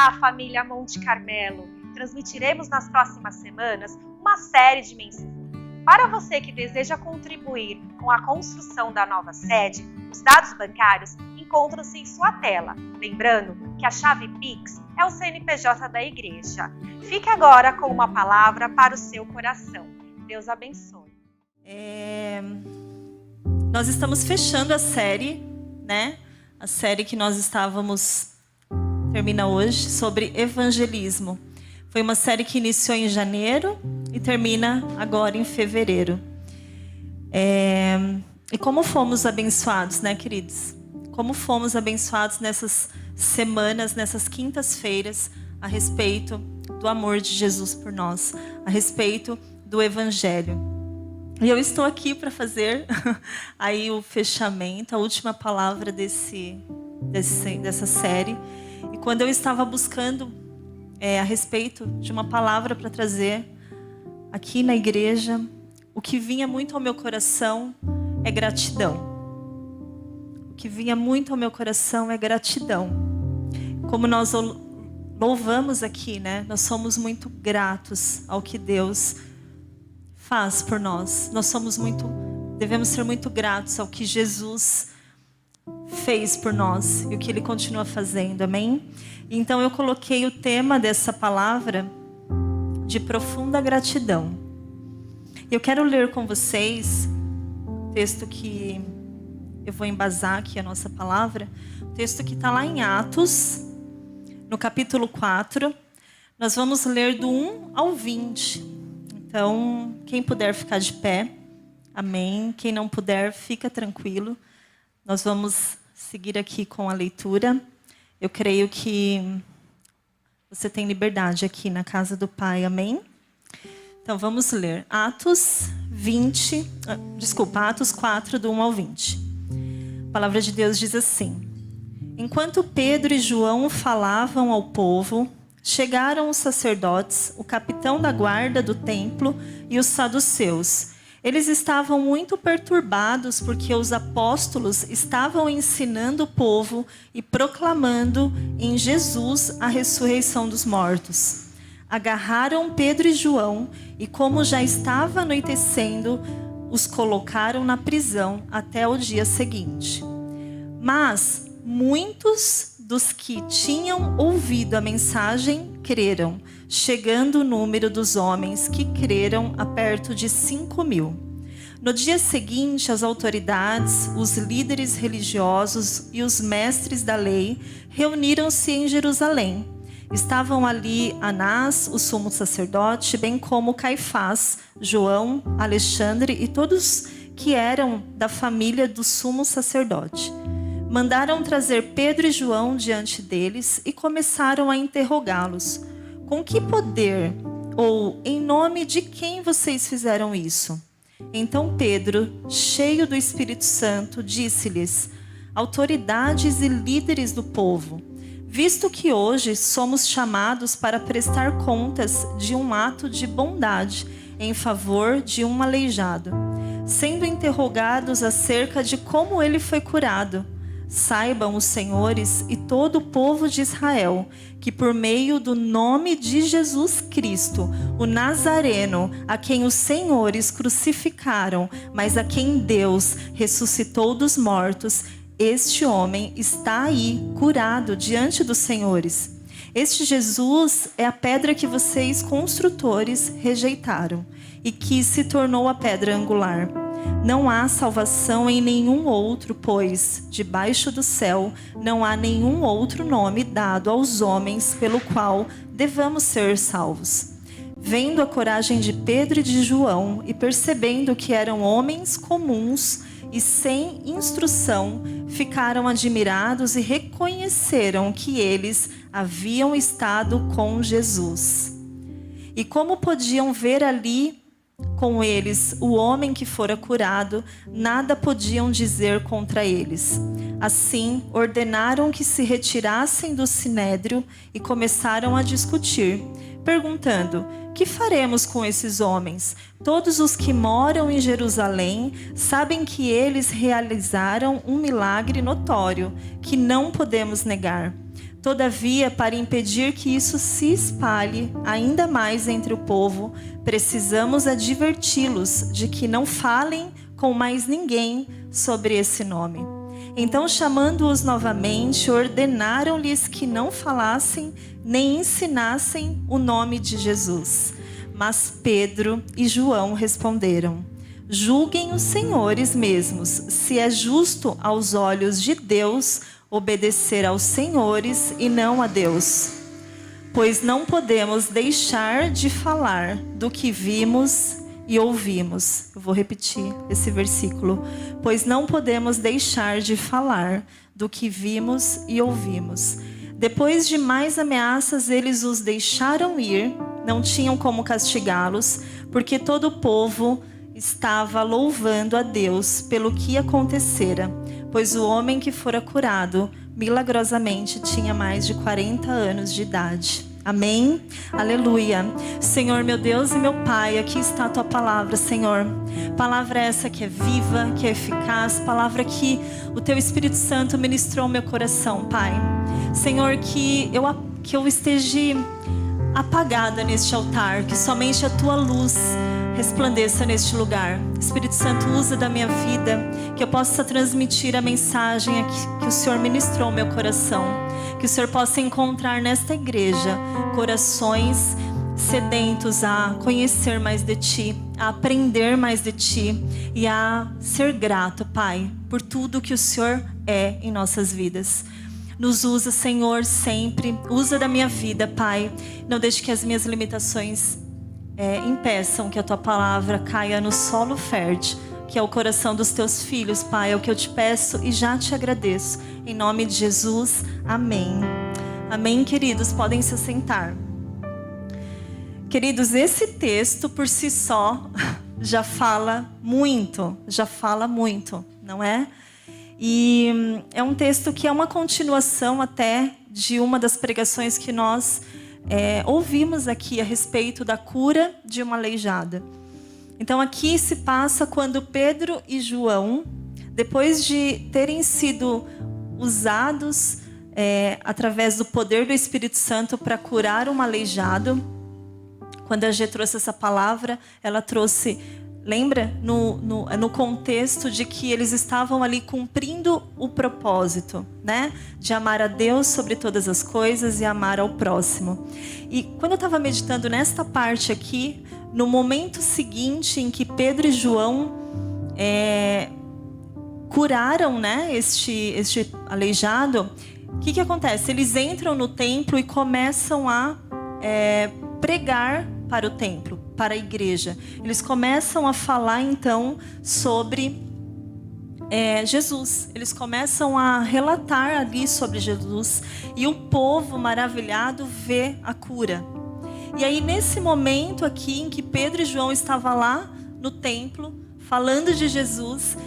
Olá, família Monte Carmelo! Transmitiremos nas próximas semanas uma série de mensagens. Para você que deseja contribuir com a construção da nova sede, os dados bancários encontram-se em sua tela. Lembrando que a chave Pix é o CNPJ da igreja. Fique agora com uma palavra para o seu coração. Deus abençoe. Nós estamos fechando a série, né? A série que nós estávamos... termina hoje, sobre evangelismo. Foi uma série que iniciou em janeiro e termina agora em fevereiro. E como fomos abençoados, né, queridos? Como fomos abençoados nessas semanas, nessas quintas-feiras, a respeito do amor de Jesus por nós, a respeito do evangelho. E eu estou aqui para fazer aí o fechamento, a última palavra dessa série. E quando eu estava buscando a respeito de uma palavra para trazer aqui na igreja, o que vinha muito ao meu coração é gratidão. O que vinha muito ao meu coração é gratidão. Como nós louvamos aqui, né? Nós somos muito gratos ao que Deus faz por nós. Devemos ser muito gratos ao que Jesus fez por nós e o que Ele continua fazendo, amém? Então eu coloquei o tema dessa palavra de profunda gratidão. Eu quero ler com vocês o texto que eu vou embasar aqui a nossa palavra, o texto que está lá em Atos, no capítulo 4. Nós vamos ler do 1 ao 20. Então, quem puder ficar de pé, amém. Quem não puder, fica tranquilo. Nós vamos seguir aqui com a leitura. Eu creio que você tem liberdade aqui na casa do Pai, amém? Então vamos ler Atos 4, do 1 ao 20. A palavra de Deus diz assim: Enquanto Pedro e João falavam ao povo, chegaram os sacerdotes, o capitão da guarda do templo e os saduceus. Eles estavam muito perturbados porque os apóstolos estavam ensinando o povo e proclamando em Jesus a ressurreição dos mortos. Agarraram Pedro e João e, como já estava anoitecendo, os colocaram na prisão até o dia seguinte. Mas muitos dos que tinham ouvido a mensagem creram, chegando o número dos homens que creram a perto de 5.000. No dia seguinte, as autoridades, os líderes religiosos e os mestres da lei reuniram-se em Jerusalém. Estavam ali Anás, o sumo sacerdote, bem como Caifás, João, Alexandre e todos que eram da família do sumo sacerdote. Mandaram trazer Pedro e João diante deles e começaram a interrogá-los. Com que poder ou em nome de quem vocês fizeram isso? Então Pedro, cheio do Espírito Santo, disse-lhes: autoridades e líderes do povo, visto que hoje somos chamados para prestar contas de um ato de bondade em favor de um aleijado, sendo interrogados acerca de como ele foi curado, saibam os senhores e todo o povo de Israel que por meio do nome de Jesus Cristo, o Nazareno, a quem os senhores crucificaram, mas a quem Deus ressuscitou dos mortos, este homem está aí curado diante dos senhores. Este Jesus é a pedra que vocês construtores rejeitaram e que se tornou a pedra angular. Não há salvação em nenhum outro, pois, debaixo do céu, não há nenhum outro nome dado aos homens pelo qual devamos ser salvos. Vendo a coragem de Pedro e de João e percebendo que eram homens comuns e sem instrução, ficaram admirados e reconheceram que eles haviam estado com Jesus. E como podiam ver ali com eles o homem que fora curado, nada podiam dizer contra eles. Assim, ordenaram que se retirassem do sinédrio e começaram a discutir, perguntando: que faremos com esses homens? Todos os que moram em Jerusalém sabem que eles realizaram um milagre notório, que não podemos negar. Todavia, para impedir que isso se espalhe ainda mais entre o povo, precisamos adverti-los de que não falem com mais ninguém sobre esse nome. Então, chamando-os novamente, ordenaram-lhes que não falassem nem ensinassem o nome de Jesus. Mas Pedro e João responderam: julguem os senhores mesmos, se é justo aos olhos de Deus obedecer aos senhores e não a Deus. Pois não podemos deixar de falar do que vimos e ouvimos. Eu vou repetir esse versículo. Pois não podemos deixar de falar do que vimos e ouvimos. Depois de mais ameaças, eles os deixaram ir. Não tinham como castigá-los, porque todo o povo estava louvando a Deus pelo que acontecera, pois o homem que fora curado milagrosamente tinha mais de 40 anos de idade. Amém? Aleluia. Senhor, meu Deus e meu Pai, aqui está a Tua palavra, Senhor. Palavra essa que é viva, que é eficaz, palavra que o Teu Espírito Santo ministrou ao meu coração, Pai. Senhor, que eu esteja apagada neste altar, que somente a Tua luz resplandeça neste lugar. Espírito Santo, usa da minha vida, que eu possa transmitir a mensagem que o Senhor ministrou ao meu coração. Que o Senhor possa encontrar nesta igreja corações sedentos a conhecer mais de Ti, a aprender mais de Ti e a ser grato, Pai, por tudo que o Senhor é em nossas vidas. Nos usa, Senhor, sempre. Usa da minha vida, Pai. Não deixe que as minhas limitações impeçam que a Tua palavra caia no solo fértil, que é o coração dos Teus filhos, Pai. É o que eu te peço e já te agradeço. Em nome de Jesus, amém. Amém, queridos, podem se assentar. Queridos, esse texto por si só já fala muito, não é? E é um texto que é uma continuação até de uma das pregações que nós ouvimos aqui a respeito da cura de uma aleijada. Então aqui se passa quando Pedro e João, depois de terem sido usados através do poder do Espírito Santo para curar um aleijado, quando a Gê trouxe essa palavra, ela trouxe, lembra? No contexto de que eles estavam ali cumprindo o propósito, né? De amar a Deus sobre todas as coisas e amar ao próximo. E quando eu estava meditando nesta parte aqui, no momento seguinte em que Pedro e João curaram, né, este aleijado, o que acontece? Eles entram no templo e começam a pregar para o templo, para a igreja. Eles começam a falar então sobre Jesus. Eles começam a relatar ali sobre Jesus e o povo maravilhado vê a cura. E aí nesse momento aqui em que Pedro e João estavam lá no templo falando de Jesus,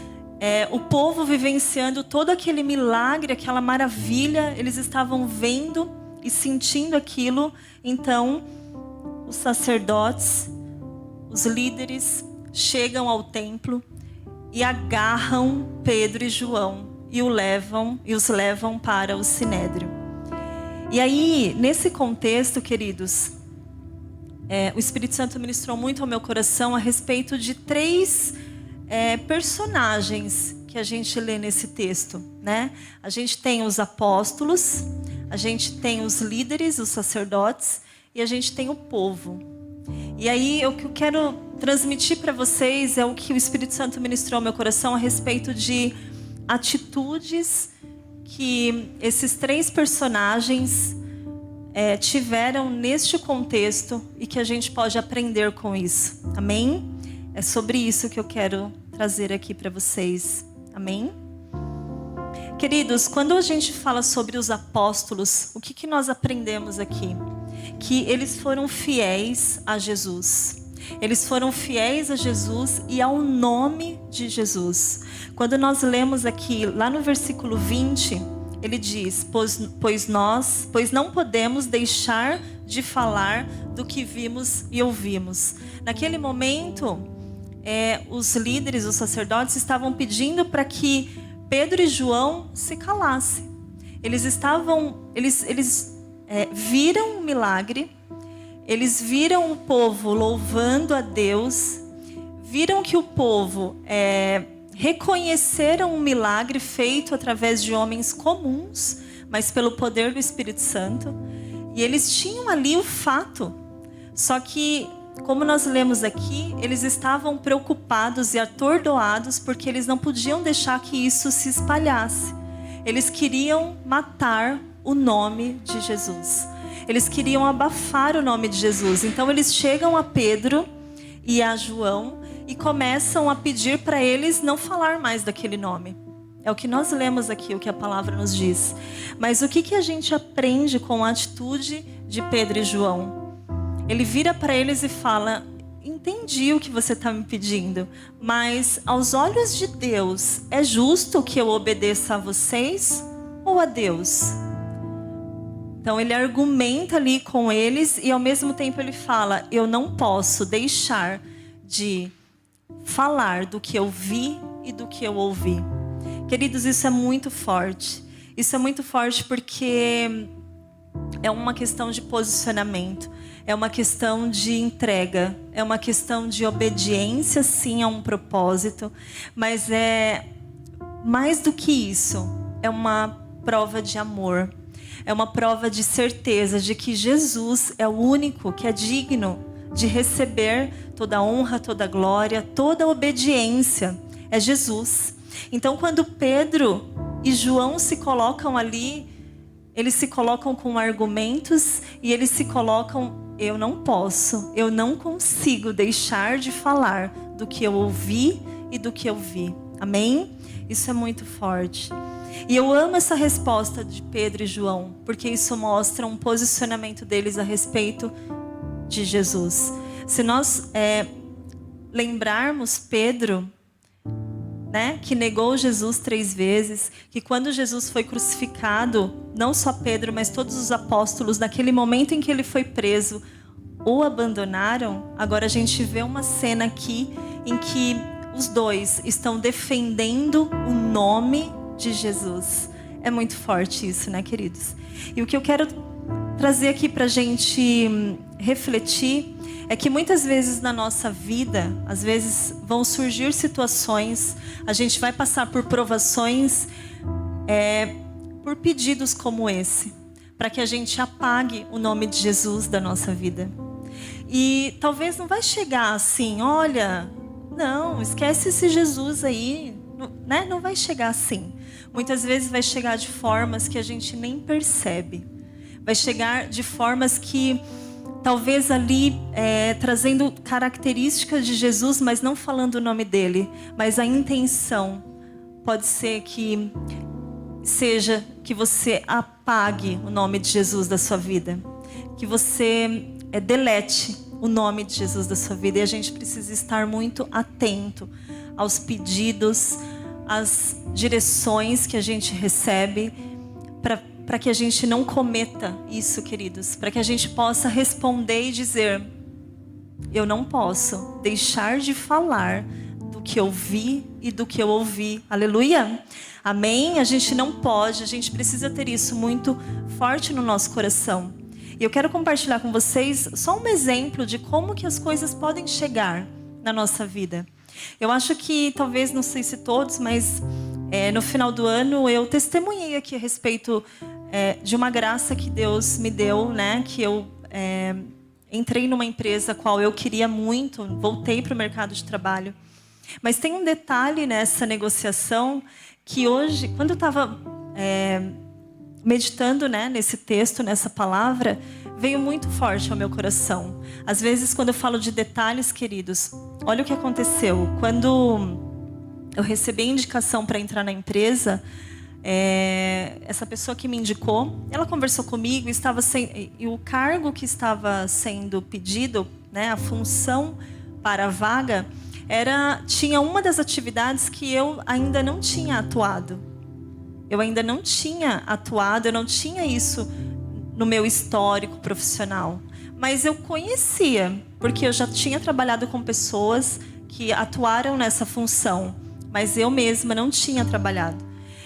o povo vivenciando todo aquele milagre, aquela maravilha, eles estavam vendo e sentindo aquilo. Então os sacerdotes, os líderes chegam ao templo e agarram Pedro e João e os levam para o sinédrio. E aí, nesse contexto, queridos, o Espírito Santo ministrou muito ao meu coração a respeito de 3 personagens que a gente lê nesse texto, né? A gente tem os apóstolos, a gente tem os líderes, os sacerdotes, e a gente tem o povo. E aí, o que eu quero transmitir para vocês é o que o Espírito Santo ministrou ao meu coração a respeito de atitudes que esses 3 personagens tiveram neste contexto e que a gente pode aprender com isso. Amém? É sobre isso que eu quero trazer aqui para vocês. Amém? Queridos, quando a gente fala sobre os apóstolos, o que nós aprendemos aqui? Que eles foram fiéis a Jesus. Eles foram fiéis a Jesus e ao nome de Jesus. Quando nós lemos aqui, lá no versículo 20, ele diz: pois não podemos deixar de falar do que vimos e ouvimos. Naquele momento, os líderes, os sacerdotes estavam pedindo para que Pedro e João se calassem. eles viram um milagre, eles viram o povo louvando a Deus, viram que o povo reconheceram um milagre feito através de homens comuns, mas pelo poder do Espírito Santo. E eles tinham ali o fato. Só que, como nós lemos aqui, eles estavam preocupados e atordoados porque eles não podiam deixar que isso se espalhasse. Eles queriam matar o nome de Jesus. Eles queriam abafar o nome de Jesus. Então eles chegam a Pedro e a João e começam a pedir para eles não falar mais daquele nome. É o que nós lemos aqui, o que a palavra nos diz. Mas o que a gente aprende com a atitude de Pedro e João? Ele vira para eles e fala: entendi o que você está me pedindo, mas aos olhos de Deus, é justo que eu obedeça a vocês ou a Deus? Então ele argumenta ali com eles e ao mesmo tempo ele fala: eu não posso deixar de falar do que eu vi e do que eu ouvi. Queridos, isso é muito forte. Isso é muito forte porque é uma questão de posicionamento. É uma questão de entrega. É uma questão de obediência, sim, a um propósito. Mas é mais do que isso. É uma prova de amor. É uma prova de certeza de que Jesus é o único que é digno de receber toda a honra, toda a glória, toda a obediência. É Jesus. Então, quando Pedro e João se colocam ali, eles se colocam com argumentos e eles se colocam: eu não posso, eu não consigo deixar de falar do que eu ouvi e do que eu vi. Amém? Isso é muito forte. E eu amo essa resposta de Pedro e João, porque isso mostra um posicionamento deles a respeito de Jesus. Se nós lembrarmos Pedro, né, que negou Jesus 3 vezes, que quando Jesus foi crucificado, não só Pedro, mas todos os apóstolos, naquele momento em que ele foi preso, o abandonaram. Agora a gente vê uma cena aqui em que os dois estão defendendo o nome de Jesus. É muito forte isso, né, queridos? E o que eu quero trazer aqui pra gente refletir é que muitas vezes na nossa vida, às vezes vão surgir situações, a gente vai passar por provações, por pedidos como esse, para que a gente apague o nome de Jesus da nossa vida. E talvez não vai chegar assim: olha, não, esquece esse Jesus aí, né? Não vai chegar assim. Muitas vezes vai chegar de formas que a gente nem percebe. Vai chegar de formas que talvez ali trazendo características de Jesus, mas não falando o nome dele. Mas a intenção pode ser que seja que você apague o nome de Jesus da sua vida. Que você delete o nome de Jesus da sua vida. E a gente precisa estar muito atento aos pedidos, às direções que a gente recebe, para que a gente não cometa isso, queridos. Para que a gente possa responder e dizer: eu não posso deixar de falar do que eu vi e do que eu ouvi. Aleluia? Amém? A gente não pode, a gente precisa ter isso muito forte no nosso coração. E eu quero compartilhar com vocês só um exemplo de como que as coisas podem chegar na nossa vida. Eu acho que, talvez, não sei se todos, mas no final do ano eu testemunhei aqui a respeito de uma graça que Deus me deu, né? Que eu entrei numa empresa a qual eu queria muito, voltei para o mercado de trabalho. Mas tem um detalhe nessa negociação que hoje, quando eu estava meditando, né, nesse texto, nessa palavra, veio muito forte ao meu coração. Às vezes, quando eu falo de detalhes, queridos, olha o que aconteceu. Quando eu recebi a indicação para entrar na empresa, essa pessoa que me indicou, ela conversou comigo e o cargo que estava sendo pedido, né, a função para a vaga, tinha uma das atividades que eu ainda não tinha atuado. Eu ainda não tinha atuado, eu não tinha isso no meu histórico profissional. Mas eu conhecia, porque eu já tinha trabalhado com pessoas que atuaram nessa função, mas eu mesma não tinha trabalhado.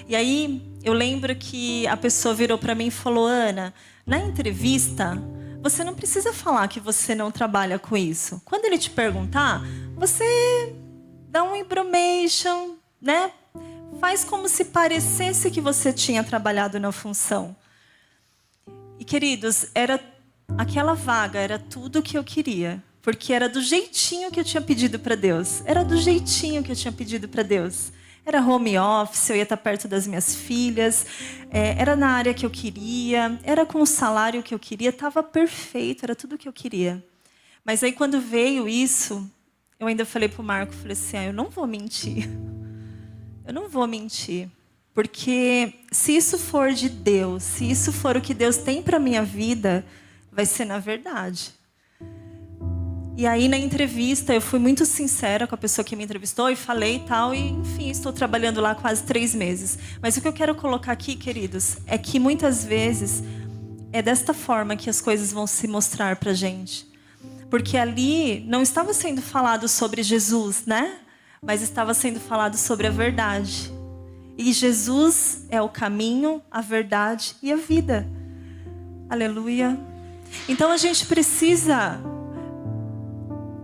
E aí eu lembro que a pessoa virou para mim e falou: Ana, na entrevista, você não precisa falar que você não trabalha com isso. Quando ele te perguntar, você dá um embromation, né? Faz como se parecesse que você tinha trabalhado na função. E, queridos, aquela vaga era tudo o que eu queria. Porque era do jeitinho que eu tinha pedido para Deus. Era do jeitinho que eu tinha pedido para Deus. Era home office, eu ia estar perto das minhas filhas. Era na área que eu queria. Era com o salário que eu queria. Estava perfeito, era tudo o que eu queria. Mas aí quando veio isso, eu ainda falei para o Marco, falei assim, eu não vou mentir. Eu não vou mentir. Porque se isso for de Deus, se isso for o que Deus tem para a minha vida, vai ser na verdade. E aí, na entrevista, eu fui muito sincera com a pessoa que me entrevistou e falei e tal. E, enfim, estou trabalhando lá quase 3 meses. Mas o que eu quero colocar aqui, queridos, é que muitas vezes é desta forma que as coisas vão se mostrar pra gente. Porque ali não estava sendo falado sobre Jesus, né? Mas estava sendo falado sobre a verdade. E Jesus é o caminho, a verdade e a vida. Aleluia. Então, a gente precisa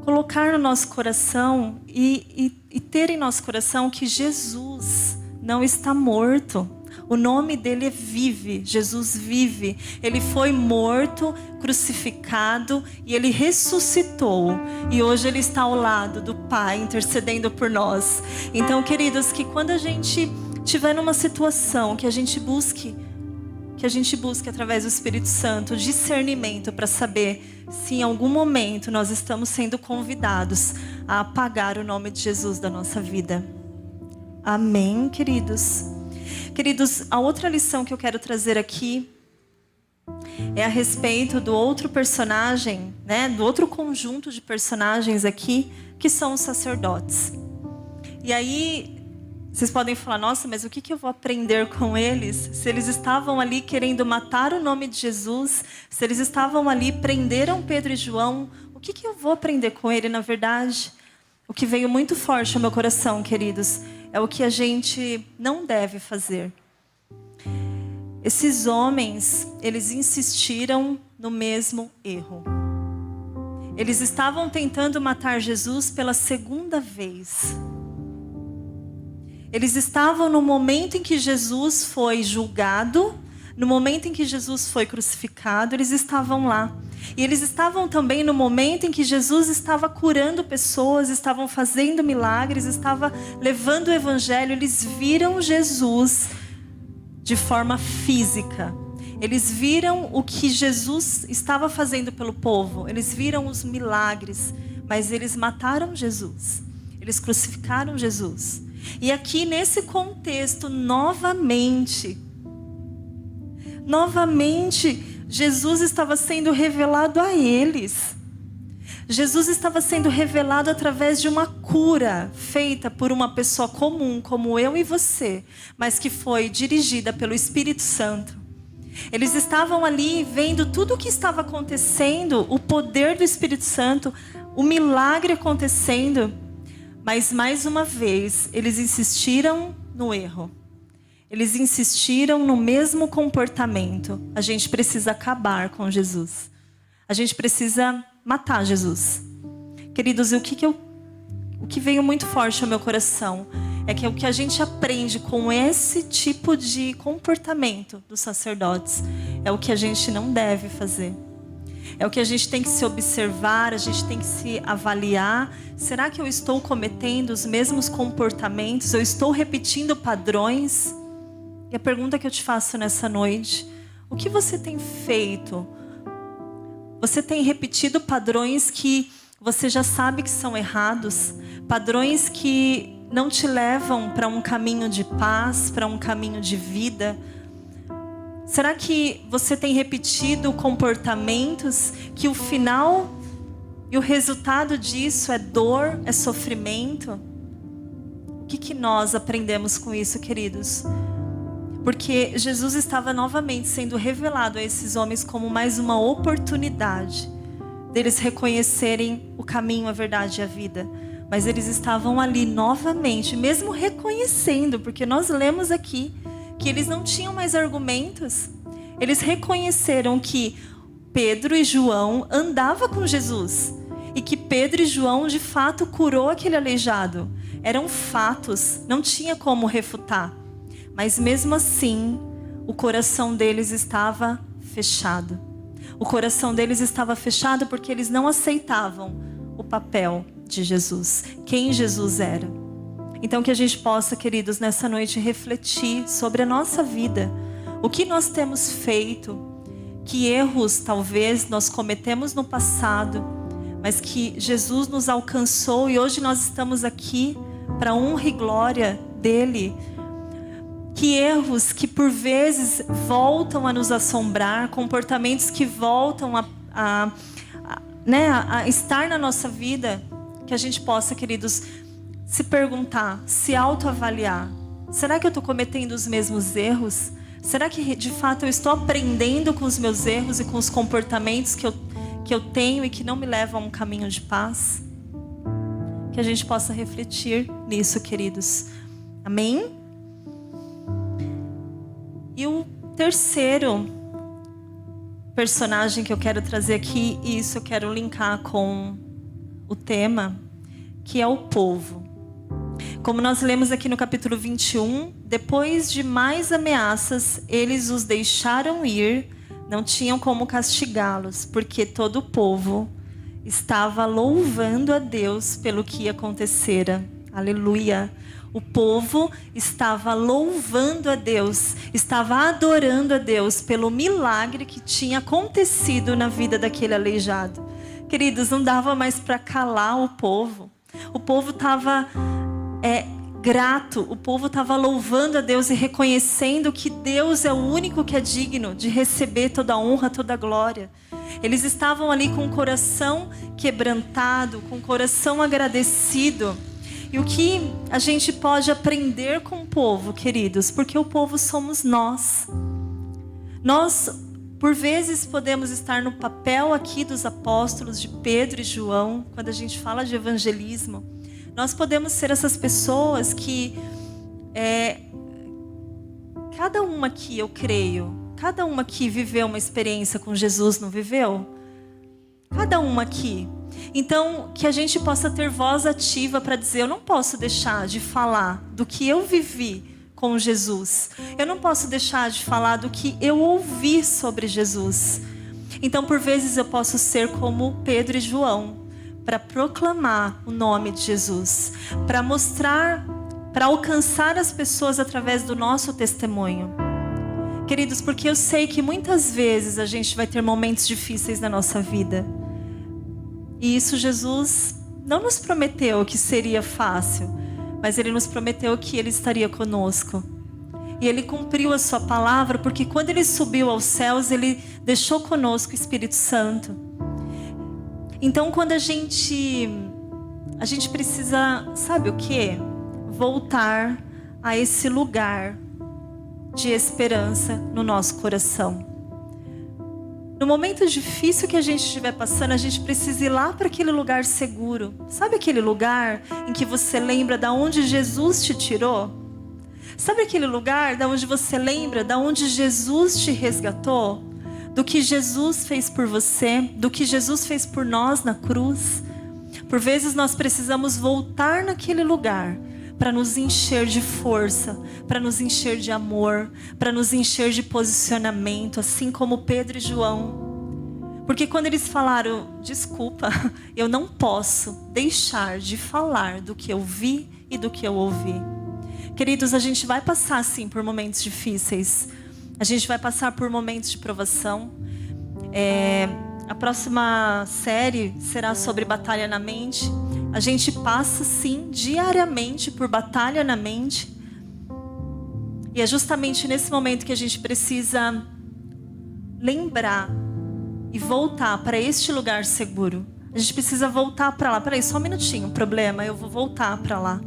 colocar no nosso coração e ter em nosso coração que Jesus não está morto. O nome dele é vive. Jesus vive. Ele foi morto, crucificado e ele ressuscitou. E hoje ele está ao lado do Pai, intercedendo por nós. Então, queridos, que quando a gente estiver numa situação, que a gente busque através do Espírito Santo discernimento para saber se em algum momento nós estamos sendo convidados a apagar o nome de Jesus da nossa vida. Amém, queridos? Queridos, a outra lição que eu quero trazer aqui é a respeito do outro personagem, né? Do outro conjunto de personagens aqui, que são os sacerdotes. E aí vocês podem falar, nossa, mas o que eu vou aprender com eles? Se eles estavam ali querendo matar o nome de Jesus, se eles estavam ali, prenderam Pedro e João, o que eu vou aprender com ele, na verdade? O que veio muito forte ao meu coração, queridos, é o que a gente não deve fazer. Esses homens, eles insistiram no mesmo erro. Eles estavam tentando matar Jesus pela 2ª vez. Eles estavam no momento em que Jesus foi julgado, no momento em que Jesus foi crucificado, eles estavam lá. E eles estavam também no momento em que Jesus estava curando pessoas, estavam fazendo milagres, estava levando o evangelho. Eles viram Jesus de forma física. Eles viram o que Jesus estava fazendo pelo povo. Eles viram os milagres, mas eles mataram Jesus. Eles crucificaram Jesus. E aqui nesse contexto, novamente, Jesus estava sendo revelado a eles. Jesus estava sendo revelado através de uma cura feita por uma pessoa comum, como eu e você, mas que foi dirigida pelo Espírito Santo. Eles estavam ali vendo tudo o que estava acontecendo, o poder do Espírito Santo, o milagre acontecendo. Mas mais uma vez, eles insistiram no erro. Eles insistiram no mesmo comportamento. A gente precisa acabar com Jesus. A gente precisa matar Jesus. Queridos, o que veio muito forte ao meu coração é que o que a gente aprende com esse tipo de comportamento dos sacerdotes é o que a gente não deve fazer. É o que a gente tem que se observar, a gente tem que se avaliar. Será que eu estou cometendo os mesmos comportamentos? Eu estou repetindo padrões? E a pergunta que eu te faço nessa noite: o que você tem feito? Você tem repetido padrões que você já sabe que são errados? Padrões que não te levam para um caminho de paz, para um caminho de vida? Será que você tem repetido comportamentos que o final e o resultado disso é dor, é sofrimento? O que nós aprendemos com isso, queridos? Porque Jesus estava novamente sendo revelado a esses homens como mais uma oportunidade deles reconhecerem o caminho, a verdade e a vida. Mas eles estavam ali novamente, mesmo reconhecendo, porque nós lemos aqui que eles não tinham mais argumentos. Eles reconheceram que Pedro e João andavam com Jesus e que Pedro e João de fato curou aquele aleijado. Eram fatos, não tinha como refutar. Mas mesmo assim, o coração deles estava fechado. O coração deles estava fechado porque eles não aceitavam o papel de Jesus, quem Jesus era. Então que a gente possa, queridos, nessa noite refletir sobre a nossa vida. O que nós temos feito, que erros talvez nós cometemos no passado, mas que Jesus nos alcançou e hoje nós estamos aqui para honra e glória dele. Que erros que por vezes voltam a nos assombrar, comportamentos que voltam a estar na nossa vida, que a gente possa, queridos, se perguntar, se autoavaliar. Será que eu estou cometendo os mesmos erros? Será que de fato eu estou aprendendo com os meus erros e com os comportamentos que eu tenho e que não me levam a um caminho de paz? Que a gente possa refletir nisso, queridos. Amém? E o terceiro personagem que eu quero trazer aqui, e isso eu quero linkar com o tema, que é o povo. Como nós lemos aqui no capítulo 21, depois de mais ameaças, eles os deixaram ir, não tinham como castigá-los, porque todo o povo estava louvando a Deus pelo que acontecera. Aleluia! O povo estava louvando a Deus, estava adorando a Deus pelo milagre que tinha acontecido na vida daquele aleijado. Queridos, não dava mais para calar o povo. O povo estava grato, o povo estava louvando a Deus e reconhecendo que Deus é o único que é digno de receber toda a honra, toda a glória. Eles estavam ali com o coração quebrantado, com o coração agradecido. E o que a gente pode aprender com o povo, queridos? Porque o povo somos nós. Nós, por vezes, podemos estar no papel aqui dos apóstolos, de Pedro e João, quando a gente fala de evangelismo. Nós podemos ser essas pessoas que, cada uma aqui, eu creio, cada uma aqui viveu uma experiência com Jesus, não viveu? Cada uma aqui. Então, que a gente possa ter voz ativa para dizer, eu não posso deixar de falar do que eu vivi com Jesus. Eu não posso deixar de falar do que eu ouvi sobre Jesus. Então, por vezes, eu posso ser como Pedro e João, para proclamar o nome de Jesus, para mostrar, para alcançar as pessoas através do nosso testemunho. Queridos, porque eu sei que muitas vezes a gente vai ter momentos difíceis na nossa vida. E isso Jesus não nos prometeu que seria fácil, mas Ele nos prometeu que Ele estaria conosco. E Ele cumpriu a sua palavra, porque quando Ele subiu aos céus, Ele deixou conosco o Espírito Santo. Então, quando a gente precisa, sabe o quê? Voltar a esse lugar de esperança no nosso coração. No momento difícil que a gente estiver passando, a gente precisa ir lá para aquele lugar seguro. Sabe aquele lugar em que você lembra de onde Jesus te tirou? Sabe aquele lugar de onde você lembra de onde Jesus te resgatou? Do que Jesus fez por você, do que Jesus fez por nós na cruz? Por vezes nós precisamos voltar naquele lugar para nos encher de força, para nos encher de amor, para nos encher de posicionamento, assim como Pedro e João. Porque quando eles falaram, desculpa, eu não posso deixar de falar do que eu vi e do que eu ouvi. Queridos, a gente vai passar sim por momentos difíceis. A gente vai passar por momentos de provação. A próxima série será sobre batalha na mente. A gente passa sim diariamente por batalha na mente. E é justamente nesse momento que a gente precisa lembrar e voltar para este lugar seguro. A gente precisa voltar para lá. Peraí, só um minutinho, problema. Eu vou voltar para lá.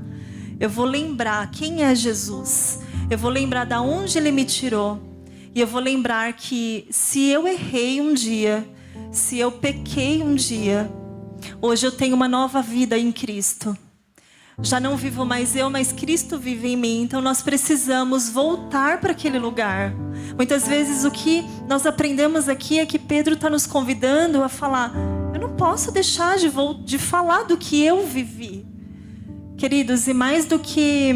Eu vou lembrar quem é Jesus. Eu vou lembrar de onde Ele me tirou. E eu vou lembrar que se eu errei um dia, se eu pequei um dia, hoje eu tenho uma nova vida em Cristo. Já não vivo mais eu, mas Cristo vive em mim. Então nós precisamos voltar para aquele lugar. Muitas vezes o que nós aprendemos aqui é que Pedro está nos convidando a falar: eu não posso deixar de falar do que eu vivi. Queridos, e mais do que...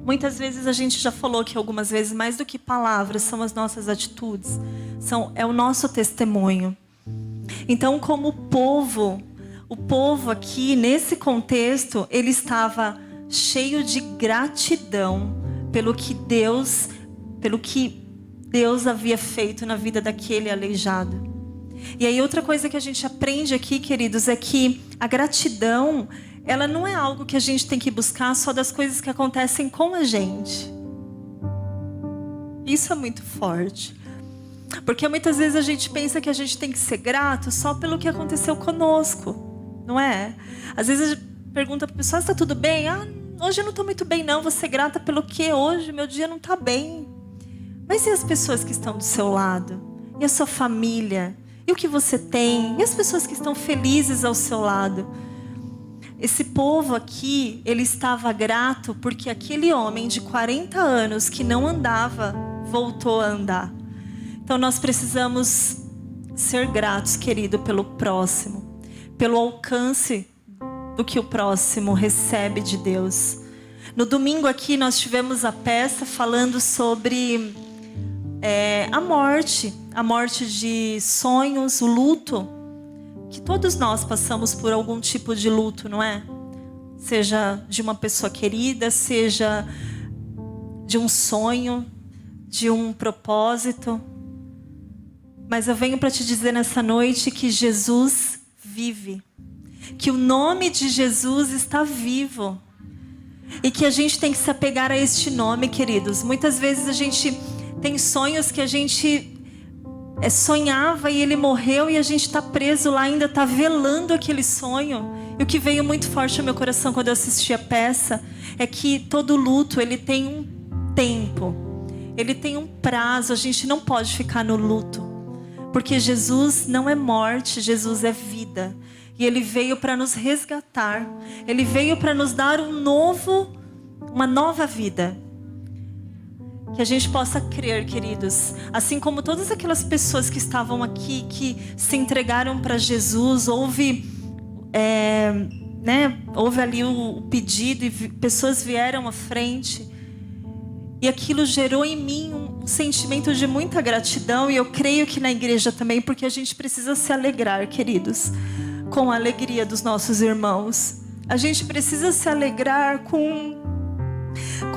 Muitas vezes a gente já falou aqui algumas vezes, mais do que palavras, são as nossas atitudes. É o nosso testemunho. Então, como o povo aqui, nesse contexto, ele estava cheio de gratidão pelo que Deus havia feito na vida daquele aleijado. E aí outra coisa que a gente aprende aqui, queridos, é que a gratidão, ela não é algo que a gente tem que buscar só das coisas que acontecem com a gente. Isso é muito forte. Porque muitas vezes a gente pensa que a gente tem que ser grato só pelo que aconteceu conosco, não é? Às vezes a gente pergunta para a pessoa: está tudo bem? Hoje eu não estou muito bem não, vou ser grata pelo que hoje, meu dia não está bem. Mas e as pessoas que estão do seu lado? E a sua família? E o que você tem? E as pessoas que estão felizes ao seu lado? Esse povo aqui, ele estava grato porque aquele homem de 40 anos que não andava, voltou a andar. Então nós precisamos ser gratos, querido, pelo próximo, pelo alcance do que o próximo recebe de Deus. No domingo aqui nós tivemos a peça falando sobre a morte de sonhos, o luto, que todos nós passamos por algum tipo de luto, não é? Seja de uma pessoa querida, seja de um sonho, de um propósito. Mas eu venho para te dizer nessa noite que Jesus vive, que o nome de Jesus está vivo e que a gente tem que se apegar a este nome, queridos. Muitas vezes a gente tem sonhos que a gente sonhava e ele morreu e a gente está preso lá, ainda está velando aquele sonho. E o que veio muito forte ao meu coração quando eu assisti a peça é que todo luto, ele tem um tempo, ele tem um prazo. A gente não pode ficar no luto, porque Jesus não é morte, Jesus é vida. E ele veio para nos resgatar, ele veio para nos dar uma nova vida. Que a gente possa crer, queridos, assim como todas aquelas pessoas que estavam aqui, que se entregaram para Jesus, houve ali o pedido e pessoas vieram à frente. E aquilo gerou em mim um sentimento de muita gratidão, e eu creio que na igreja também, porque a gente precisa se alegrar, queridos, com a alegria dos nossos irmãos. A gente precisa se alegrar com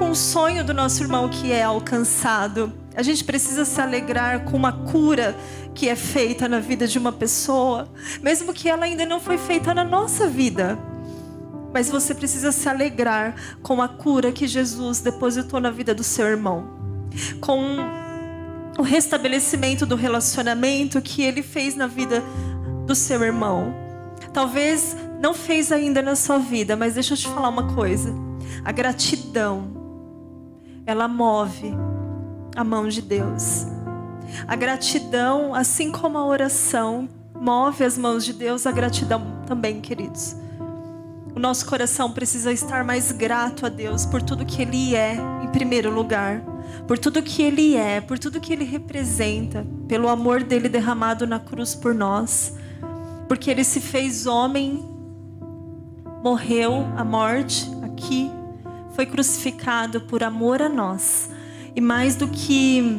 o sonho do nosso irmão que é alcançado. A gente precisa se alegrar com uma cura que é feita na vida de uma pessoa, mesmo que ela ainda não foi feita na nossa vida. Mas você precisa se alegrar com a cura que Jesus depositou na vida do seu irmão, com o restabelecimento do relacionamento que ele fez na vida do seu irmão. Talvez não fez ainda na sua vida, mas deixa eu te falar uma coisa. A gratidão, ela move a mão de Deus. A gratidão, assim como a oração move as mãos de Deus, a gratidão também, queridos. O nosso coração precisa estar mais grato a Deus por tudo que Ele é, em primeiro lugar. Por tudo que Ele é, por tudo que Ele representa. Pelo amor dEle derramado na cruz por nós. Porque Ele se fez homem, morreu a morte aqui, foi crucificado por amor a nós. E mais do que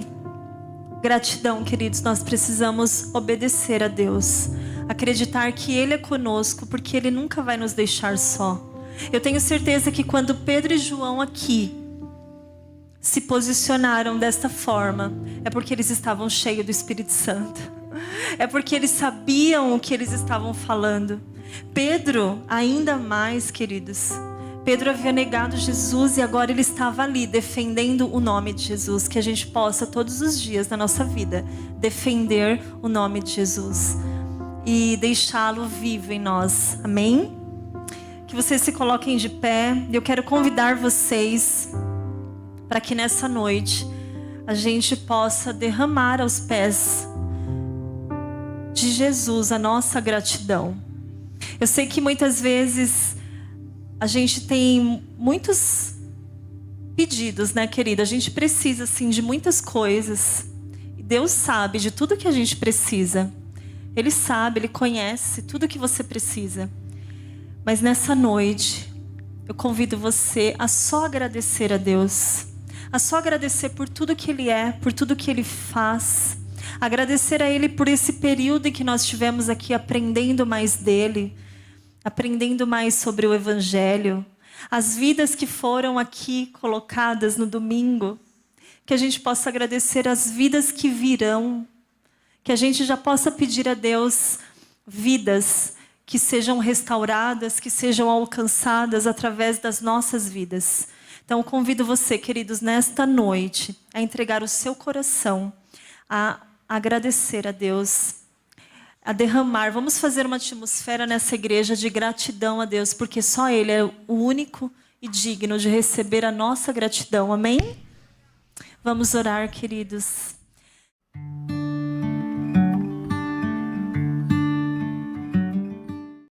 gratidão, queridos, nós precisamos obedecer a Deus. Acreditar que Ele é conosco, porque Ele nunca vai nos deixar só. Eu tenho certeza que quando Pedro e João aqui se posicionaram desta forma, é porque eles estavam cheios do Espírito Santo. É porque eles sabiam o que eles estavam falando. Pedro, ainda mais, queridos. Pedro havia negado Jesus e agora ele estava ali defendendo o nome de Jesus. Que a gente possa todos os dias da nossa vida defender o nome de Jesus e deixá-lo vivo em nós. Amém? Que vocês se coloquem de pé. Eu quero convidar vocês para que nessa noite a gente possa derramar aos pés de Jesus a nossa gratidão. Eu sei que muitas vezes a gente tem muitos pedidos, né, querida? A gente precisa, assim, de muitas coisas. E Deus sabe de tudo que a gente precisa. Ele sabe, Ele conhece tudo que você precisa. Mas nessa noite, eu convido você a só agradecer a Deus. A só agradecer por tudo que Ele é, por tudo que Ele faz. Agradecer a Ele por esse período em que nós estivemos aqui aprendendo mais dEle. Aprendendo mais sobre o Evangelho. As vidas que foram aqui colocadas no domingo. Que a gente possa agradecer as vidas que virão. Que a gente já possa pedir a Deus vidas que sejam restauradas, que sejam alcançadas através das nossas vidas. Então, eu convido você, queridos, nesta noite, a entregar o seu coração, a agradecer a Deus, a derramar. Vamos fazer uma atmosfera nessa igreja de gratidão a Deus, porque só Ele é o único e digno de receber a nossa gratidão. Amém? Vamos orar, queridos.